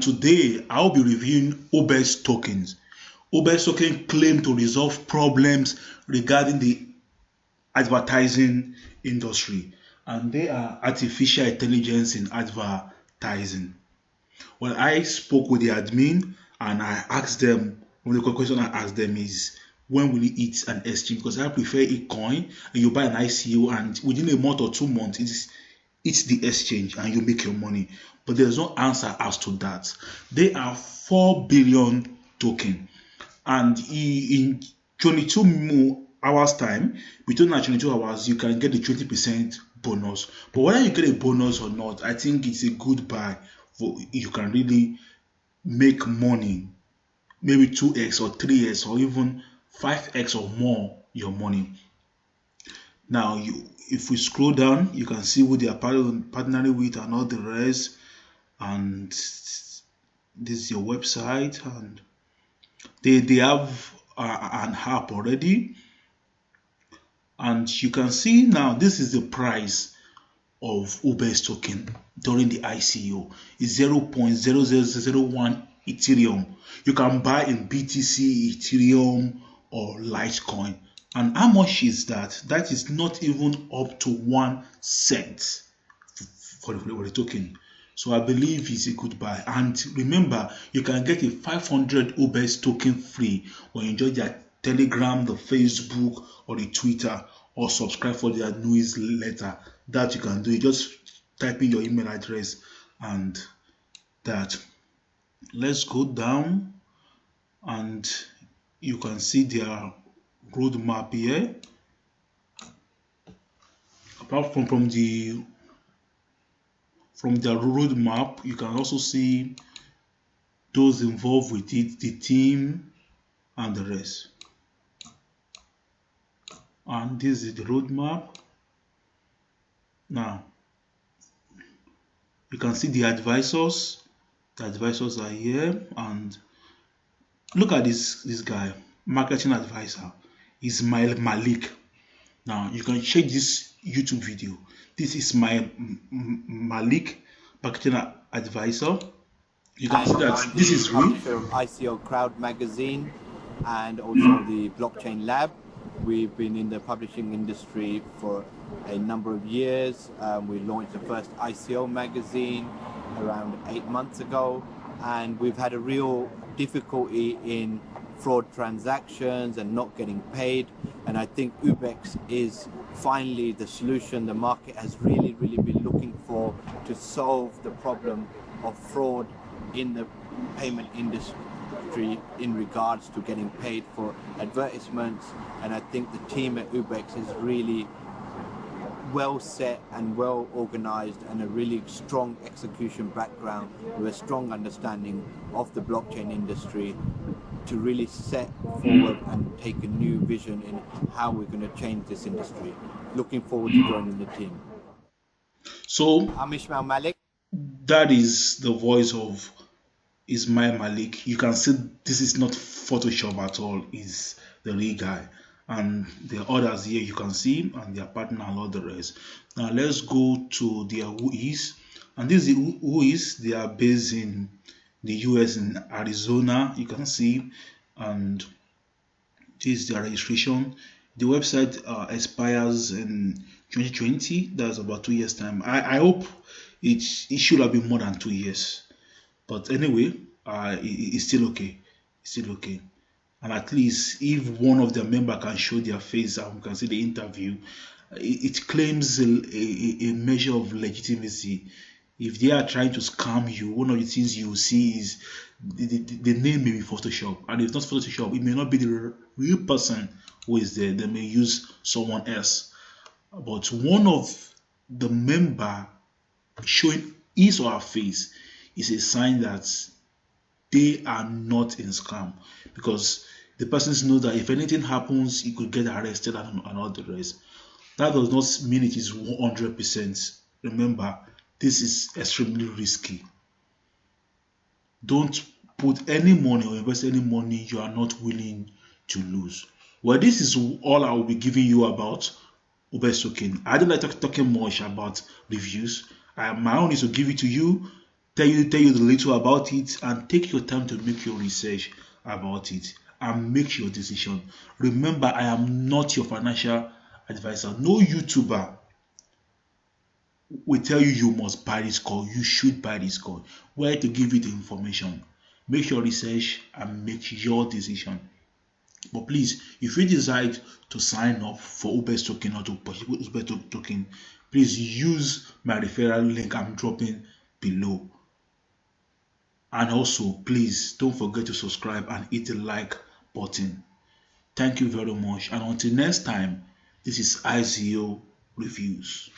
Today, I'll be reviewing Ubex tokens. Ubex token claim to resolve problems regarding the advertising industry, and they are artificial intelligence in advertising. Well, I spoke with the admin and I asked them, one of the question I asked them is, when will it an exchange? Because I prefer a coin and you buy an ICO and within a month or 2 months it's the exchange and you make your money. But there's no answer as to that. They are 4 billion token, and in 22 hours time, between 22 hours, you can get the 20% bonus. But whether you get a bonus or not, I think it's a good buy. For you can really make money, maybe 2x or 3x or even 5x or more your money. Now, if we scroll down, you can see who they are partnering with and all the rest. And this is your website, and they have an app already. And you can see now this is the price of Ubex token during the ICO. It's 0.0001 Ethereum. You can buy in BTC, Ethereum, or Litecoin. And how much is that? That is not even up to 1 cent for the token. So I believe it's a good buy. And remember, you can get a 500 Ubex token free when you join their Telegram, the Facebook, or the Twitter, or subscribe for their newsletter. That you can do. You just type in your email address and that. Let's go down and you can see their roadmap here. Apart from the roadmap, you can also see those involved with it, the team and the rest. And this is the roadmap. Now you can see the advisors. The advisors are here, and look at this guy, marketing advisor, Ismail Malik. Now you can check this YouTube video. This is my Malik, marketing advisor. You can see that this is real. Of ICO Crowd magazine and also the Blockchain Lab. We've been in the publishing industry for a number of years. We launched the first ICO magazine around 8 months ago, and we've had a real difficulty in fraud transactions and not getting paid. And I think Ubex is finally the solution the market has really been looking for to solve the problem of fraud in the payment industry in regards to getting paid for advertisements. And I think the team at Ubex is really well set and well organized, and a really strong execution background with a strong understanding of the blockchain industry to really set forward and take a new vision in how we're going to change this industry. Looking forward to joining the team. So I'm Ismail Malik. That is the voice of Ismail Malik. You can see this is not Photoshop at all. Is the real guy. And the others here you can see, and their partner and all the rest. Now let's go to their whois. And this is whois. They are based in the US, in Arizona. You can see, and this is their registration. The website expires in 2020. That's about 2 years time. I hope it should have been more than 2 years, but anyway, it's still okay. It's still okay. And at least if one of their member can show their face and we can see the interview, it claims a measure of legitimacy. If they are trying to scam you, one of the things you will see is the name may be Photoshop, and if not Photoshop, it may not be the real person who is there. They may use someone else. But one of the member showing his or her face is a sign that they are not in scam, because the persons know that if anything happens, he could get arrested and all the rest. That does not mean it is 100%. Remember, this is extremely risky. Don't put any money or invest any money you are not willing to lose. Well, this is all I will be giving you about Ubex token. I don't like talking much about reviews. My own is to give it to you. tell you the little about it, and take your time to make your research about it and make your decision. Remember, I am not your financial advisor. No YouTuber will tell you you must buy this coin, you should buy this coin. Where to give you the information. Make your research and make your decision. But please, if you decide to sign up for Ubex token or to purchase Ubex token, please use my referral link I'm dropping below. And also, please don't forget to subscribe and hit the like button. Thank you very much. And until next time, this is ICO Reviews.